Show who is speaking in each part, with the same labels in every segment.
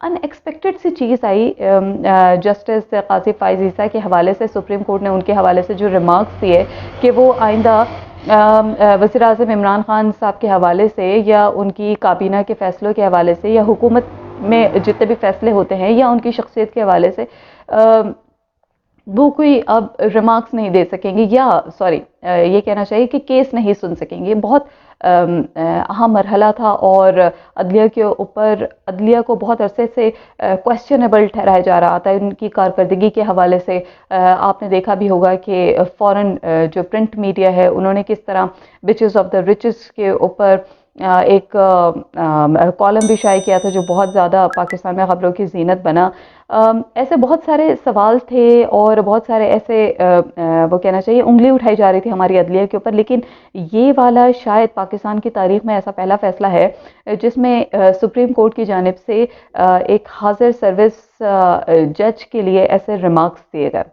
Speaker 1: ان expected سی چیز آئی justice قاضی فائز عیسیٰ کے حوالے سے. سپریم کورٹ نے ان کے حوالے سے جو ریمارکس دیے کہ وہ آئندہ وزیر اعظم عمران خان صاحب کے حوالے سے یا ان کی کابینہ کے فیصلوں کے حوالے سے یا حکومت میں جتنے بھی فیصلے ہوتے ہیں یا ان کی شخصیت کے حوالے سے وہ کوئی اب ریمارکس نہیں دے سکیں گے، یا سوری یہ کہنا چاہیے کہ کیس نہیں سن سکیں گے. بہت اہم مرحلہ تھا اور عدلیہ کو بہت عرصے سے کویسچنیبل ٹھہرایا جا رہا تھا ان کی کارکردگی کے حوالے سے. آپ نے دیکھا بھی ہوگا کہ فورن جو پرنٹ میڈیا ہے انہوں نے کس طرح بچز آف دا ریچز کے اوپر ایک کالم بھی شائع کیا تھا جو بہت زیادہ پاکستان میں خبروں کی زینت بنا. ایسے بہت سارے سوال تھے اور بہت سارے ایسے وہ کہنا چاہیے انگلی اٹھائی جا رہی تھی ہماری عدلیہ کے اوپر، لیکن یہ والا شاید پاکستان کی تاریخ میں ایسا پہلا فیصلہ ہے جس میں سپریم کورٹ کی جانب سے ایک حاضر سروس جج کے لیے ایسے ریمارکس دیے گئے.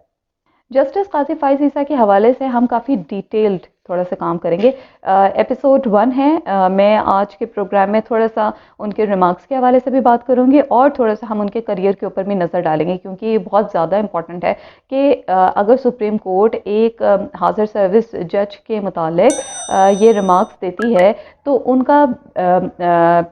Speaker 1: جسٹس قاضی فائز عیسیٰ کے حوالے سے ہم کافی ڈیٹیلڈ تھوڑا سا کام کریں گے. ایپیسوڈ 1 ہے. میں آج کے پروگرام میں تھوڑا سا ان کے ریمارکس کے حوالے سے بھی بات کروں گی اور تھوڑا سا ہم ان کے کریئر کے اوپر بھی نظر ڈالیں گے، کیونکہ یہ بہت زیادہ امپورٹنٹ ہے کہ اگر سپریم کورٹ ایک حاضر سروس جج کے متعلق یہ ریمارکس دیتی ہے تو ان کا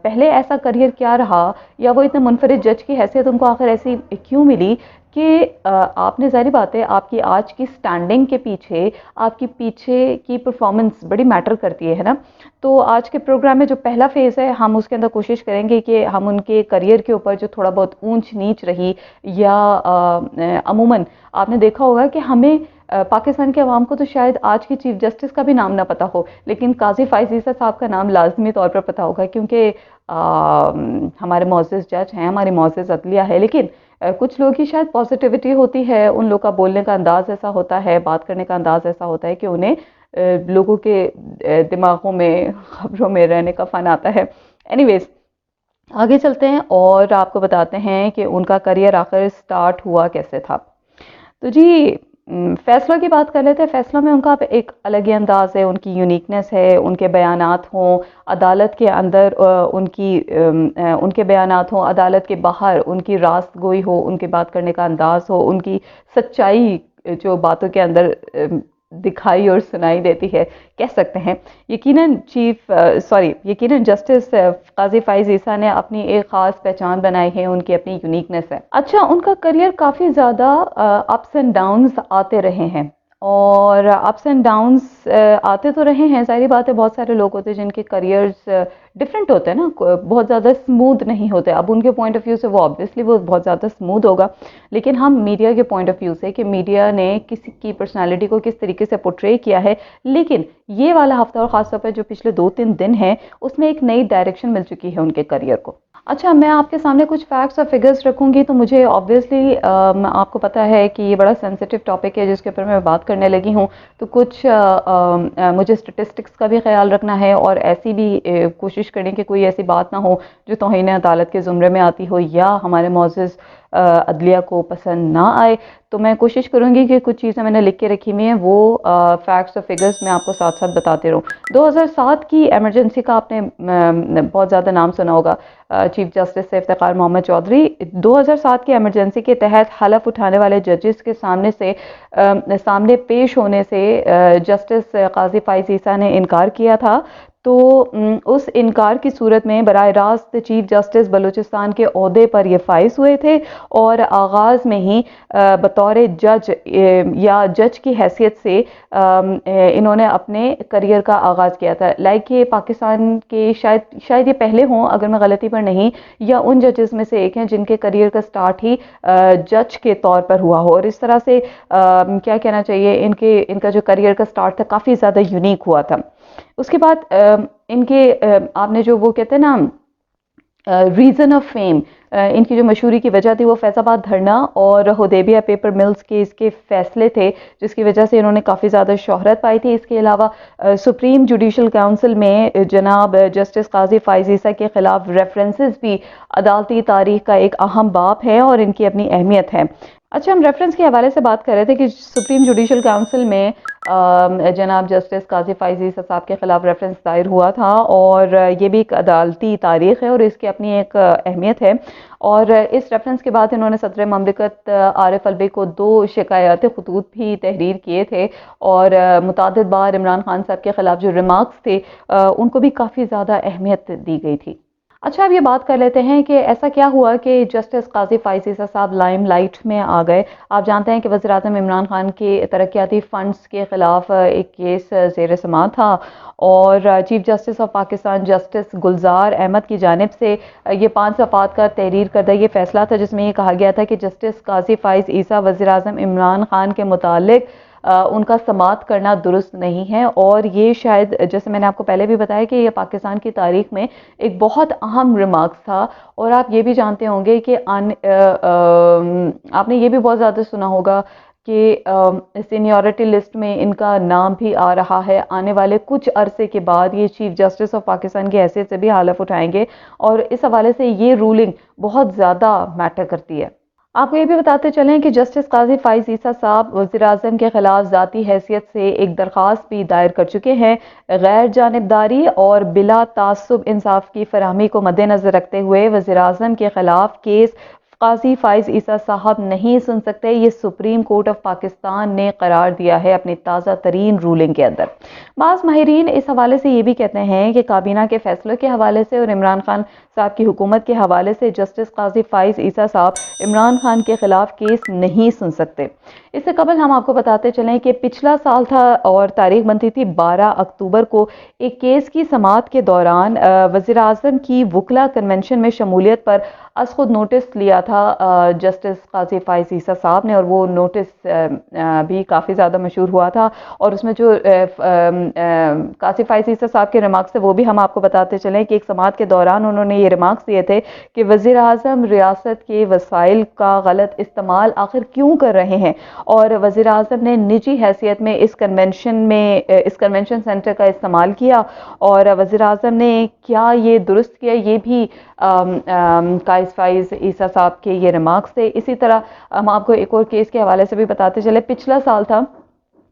Speaker 1: پہلے ایسا کریئر کیا رہا، یا وہ اتنے منفرد جج کی حیثیت ان کو آخر ایسی کیوں ملی کہ آپ نے ظاہری بات ہے آپ کی آج کی سٹینڈنگ کے پیچھے آپ کی پیچھے کی پرفارمنس بڑی میٹر کرتی ہے نا. تو آج کے پروگرام میں جو پہلا فیز ہے ہم اس کے اندر کوشش کریں گے کہ ہم ان کے کریئر کے اوپر جو تھوڑا بہت اونچ نیچ رہی، یا عموماً آپ نے دیکھا ہوگا کہ ہمیں پاکستان کے عوام کو تو شاید آج کی چیف جسٹس کا بھی نام نہ پتہ ہو، لیکن قاضی فائز عیسیٰ صاحب کا نام لازمی طور پر پتہ ہوگا، کیونکہ ہمارے معزز جج ہیں، ہماری معزز عدلیہ ہے. لیکن کچھ لوگوں کی شاید پازیٹیوٹی ہوتی ہے، ان لوگوں کا بولنے کا انداز ایسا ہوتا ہے، بات کرنے کا انداز ایسا ہوتا ہے کہ انہیں لوگوں کے دماغوں میں خبروں میں رہنے کا فن آتا ہے. اینی ویز آگے چلتے ہیں اور آپ کو بتاتے ہیں کہ ان کا کریئر آخر سٹارٹ ہوا کیسے تھا. تو جی فیصلوں کی بات کر لیتے ہیں. فیصلوں میں ان کا ایک الگ ہی انداز ہے، ان کی یونیکنیس ہے، ان کے بیانات ہوں عدالت کے اندر ان کے بیانات ہوں عدالت کے باہر ان کی راست گوئی ہو، ان کے بات کرنے کا انداز ہو، ان کی سچائی جو باتوں کے اندر دکھائی اور سنائی دیتی ہے کہہ سکتے ہیں. یقیناً جسٹس قاضی فائز عیسیٰ نے اپنی ایک خاص پہچان بنائی ہے، ان کی اپنی یونیکنیس ہے. اچھا، ان کا کریئر کافی زیادہ اپس اینڈ ڈاؤنز آتے رہے ہیں، اور اپس اینڈ ڈاؤنز آتے تو رہے ہیں، ظاہری بات ہے بہت سارے لوگ ہوتے ہیں جن کے کریئرز ڈفرینٹ ہوتے ہیں نا، بہت زیادہ سموتھ نہیں ہوتے. اب ان کے پوائنٹ آف ویو سے وہ آبویسلی وہ بہت زیادہ سموتھ ہوگا، لیکن ہم میڈیا کے پوائنٹ آف ویو سے کہ میڈیا نے کسی کی پرسنالٹی کو کس طریقے سے پورٹری کیا ہے. لیکن یہ والا ہفتہ اور خاص طور پہ جو پچھلے 2-3 دن ہیں اس میں ایک نئی ڈائریکشن مل چکی ہے ان کے کریئر کو. اچھا، میں آپ کے سامنے کچھ فیکٹس اور فگرز رکھوں گی تو مجھے آبویسلی آپ کو پتہ ہے کہ یہ بڑا سینسیٹیو ٹاپک ہے جس کے اوپر میں بات کرنے لگی ہوں، تو کچھ مجھے اسٹیٹسٹکس کا بھی خیال رکھنا ہے اور ایسی بھی کوشش کریں کہ کوئی ایسی بات نہ ہو جو توہین عدالت کے زمرے میں آتی ہو یا ہمارے معزز عدلیہ کو پسند نہ آئے. تو میں کوشش کروں گی کہ کچھ چیزیں میں نے لکھ کے رکھی ہوئی ہیں وہ فیکٹس اور فگرز میں آپ کو ساتھ ساتھ بتاتے رہوں. 2007 کی ایمرجنسی کا آپ نے بہت زیادہ نام سنا ہوگا، چیف جسٹس سے افتخار محمد چودھری. 2007 کی ایمرجنسی کے تحت حلف اٹھانے والے ججز کے سامنے پیش ہونے سے جسٹس قاضی فائز عیسیٰ نے انکار کیا تھا. تو اس انکار کی صورت میں براہ راست چیف جسٹس بلوچستان کے عہدے پر یہ فائز ہوئے تھے، اور آغاز میں ہی بطور جج یا جج کی حیثیت سے انہوں نے اپنے کریئر کا آغاز کیا تھا. لائک یہ پاکستان کے شاید یہ پہلے ہوں اگر میں غلطی پر نہیں، یا ان ججز میں سے ایک ہیں جن کے کریئر کا سٹارٹ ہی جج کے طور پر ہوا ہو. اور اس طرح سے کیا کہنا چاہیے، ان کا جو کریئر کا سٹارٹ تھا کافی زیادہ یونیک ہوا تھا. اس کے بعد ان کے آپ نے جو وہ کہتے ہیں نا ریزن آف فیم، ان کی جو مشہوری کی وجہ تھی وہ فیض آباد دھرنا اور حدیبیہ پیپر ملز کیس کے فیصلے تھے جس کی وجہ سے انہوں نے کافی زیادہ شہرت پائی تھی. اس کے علاوہ سپریم جوڈیشل کونسل میں جناب جسٹس قاضی فائز عیسیٰ کے خلاف ریفرنسز بھی عدالتی تاریخ کا ایک اہم باب ہے اور ان کی اپنی اہمیت ہے. اچھا، ہم ریفرنس کے حوالے سے بات کر رہے تھے کہ سپریم جوڈیشل کاؤنسل میں جناب جسٹس قاضی فائز عیسی صاحب کے خلاف ریفرنس دائر ہوا تھا، اور یہ بھی ایک عدالتی تاریخ ہے اور اس کی اپنی ایک اہمیت ہے، اور اس ریفرنس کے بعد انہوں نے صدر مملکت عارف الوی کو 2 شکایات خطوط بھی تحریر کیے تھے، اور متعدد بار عمران خان صاحب کے خلاف جو ریمارکس تھے ان کو بھی کافی زیادہ اہمیت دی گئی تھی۔ اچھا، اب یہ بات کر لیتے ہیں کہ ایسا کیا ہوا کہ جسٹس قاضی فائز عیسی صاحب لائم لائٹ میں آ گئے۔ آپ جانتے ہیں کہ وزیر اعظم عمران خان کے ترقیاتی فنڈز کے خلاف ایک کیس زیر سماعت تھا، اور chief justice of Pakistan justice Gulzar Ahmed کی جانب سے یہ 5 صفحات کا تحریر کردہ یہ فیصلہ تھا، جس میں یہ کہا گیا تھا کہ جسٹس قاضی فائز عیسی وزیر اعظم عمران خان کے متعلق ان کا سماعت کرنا درست نہیں ہے، اور یہ شاید، جیسے میں نے آپ کو پہلے بھی بتایا، کہ یہ پاکستان کی تاریخ میں ایک بہت اہم ریمارکس تھا۔ اور آپ یہ بھی جانتے ہوں گے کہ آپ نے یہ بھی بہت زیادہ سنا ہوگا کہ سینیورٹی لسٹ میں ان کا نام بھی آ رہا ہے، آنے والے کچھ عرصے کے بعد یہ چیف جسٹس آف پاکستان کی حیثیت سے بھی حلف اٹھائیں گے، اور اس حوالے سے یہ رولنگ بہت زیادہ میٹر کرتی ہے۔ آپ کو یہ بھی بتاتے چلیں کہ جسٹس قاضی فائز عیسی صاحب وزیر اعظم کے خلاف ذاتی حیثیت سے ایک درخواست بھی دائر کر چکے ہیں۔ غیر جانبداری اور بلا تعصب انصاف کی فراہمی کو مد نظر رکھتے ہوئے وزیر اعظم کے خلاف کیس قاضی فائز عیسی صاحب نہیں سن سکتے، یہ سپریم کورٹ آف پاکستان نے قرار دیا ہے اپنی تازہ ترین رولنگ کے اندر۔ بعض ماہرین اس حوالے سے یہ بھی کہتے ہیں کہ کابینہ کے فیصلوں کے حوالے سے اور عمران خان صاحب کی حکومت کے حوالے سے جسٹس قاضی فائز عیسی صاحب عمران خان کے خلاف کیس نہیں سن سکتے۔ اس سے قبل ہم آپ کو بتاتے چلیں کہ پچھلا سال تھا اور تاریخ بنتی تھی 12 اکتوبر کو، ایک کیس کی سماعت کے دوران وزیر اعظم کی وکلا کنونشن میں شمولیت پر از خود نوٹس لیا تھا جسٹس قاضی فائز عیسی صاحب نے، اور وہ نوٹس بھی کافی زیادہ مشہور ہوا تھا، اور اس میں جو قاضی فائز عیسی صاحب کے ریمارکس تھے وہ بھی ہم آپ کو بتاتے چلیں کہ ایک سماعت کے دوران انہوں نے یہ ریمارکس دیے تھے کہ وزیر اعظم ریاست کے وسائل کا غلط استعمال آخر کیوں کر رہے ہیں، اور وزیر اعظم نے نجی حیثیت میں اس کنونشن سینٹر کا استعمال کیا، اور وزیر اعظم نے کیا یہ درست کیا، یہ بھی قاضی فائز عیسی صاحب کے یہ ریمارکس تھے۔ اسی طرح ہم آپ کو ایک اور کیس کے حوالے سے بھی بتاتے چلے، پچھلا سال تھا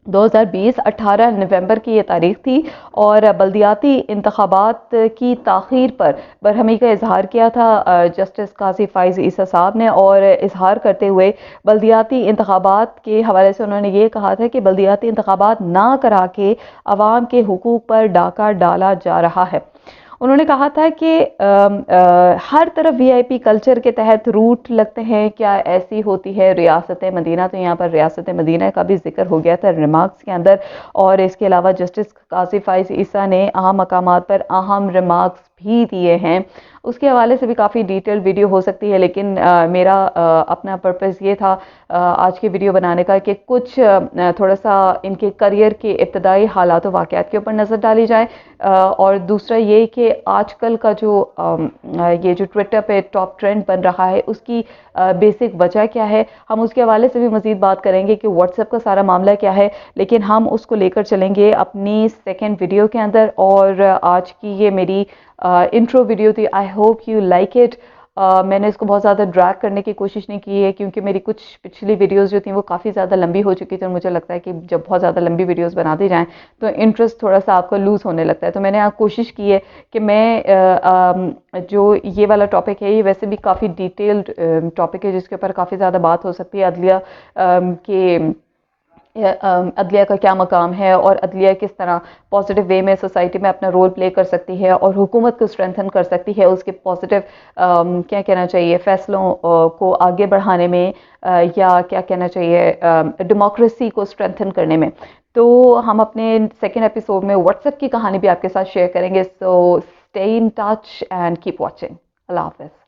Speaker 1: 2020، 18 نومبر کی یہ تاریخ تھی، اور بلدیاتی انتخابات کی تاخیر پر برہمی کا اظہار کیا تھا جسٹس قاضی فائز عیسی صاحب نے، اور اظہار کرتے ہوئے بلدیاتی انتخابات کے حوالے سے انہوں نے یہ کہا تھا کہ بلدیاتی انتخابات نہ کرا کے عوام کے حقوق پر ڈاکہ ڈالا جا رہا ہے۔ انہوں نے کہا تھا کہ ہر طرف وی آئی پی کلچر کے تحت روٹ لگتے ہیں، کیا ایسی ہوتی ہے ریاست مدینہ؟ تو یہاں پر ریاست مدینہ کا بھی ذکر ہو گیا تھا ریمارکس کے اندر، اور اس کے علاوہ جسٹس قاضی فائز عیسی نے اہم مقامات پر اہم ریمارکس بھی دیے ہیں۔ اس کے حوالے سے بھی کافی ڈیٹیل ویڈیو ہو سکتی ہے، لیکن میرا اپنا پرپس یہ تھا آج کی ویڈیو بنانے کا کہ کچھ تھوڑا سا ان کے کریئر کے ابتدائی حالات و واقعات کے اوپر نظر ڈالی جائے، اور دوسرا یہ کہ آج کل کا یہ جو ٹویٹر پہ ٹاپ ٹرینڈ بن رہا ہے اس کی بیسک وجہ کیا ہے، ہم اس کے حوالے سے بھی مزید بات کریں گے کہ واٹس ایپ کا سارا معاملہ کیا ہے، لیکن ہم اس کو لے کر چلیں گے اپنی سیکنڈ ویڈیو کے اندر۔ اور آج کی یہ میری انٹرو ویڈیو تھی، I hope you like it. میں نے اس کو بہت زیادہ ڈریگ کرنے کی کوشش نہیں کی ہے، کیونکہ میری کچھ پچھلی ویڈیوز جو تھیں وہ کافی زیادہ لمبی ہو چکی تھی، اور مجھے لگتا ہے کہ جب بہت زیادہ لمبی ویڈیوز بنا دی جائیں تو انٹرسٹ تھوڑا سا آپ کا لوز ہونے لگتا ہے۔ تو میں نے کوشش کی ہے کہ میں جو یہ والا ٹاپک ہے یہ ویسے بھی کافی ڈیٹیلڈ ٹاپک ہے، جس کے اوپر کافی زیادہ بات ہو سکتی ہے، عدلیہ کا کیا مقام ہے، اور عدلیہ کس طرح پازیٹیو وے میں سوسائٹی میں اپنا رول پلے کر سکتی ہے، اور حکومت کو اسٹرینتھن کر سکتی ہے اس کے پازیٹیو کیا کہنا چاہیے فیصلوں کو آگے بڑھانے میں، یا کیا کہنا چاہیے ڈیموکریسی کو اسٹرینتھن کرنے میں۔ تو ہم اپنے سیکنڈ ایپیسوڈ میں واٹس ایپ کی کہانی بھی آپ کے ساتھ شیئر کریں گے، so stay in touch and keep watching. اللہ حافظ۔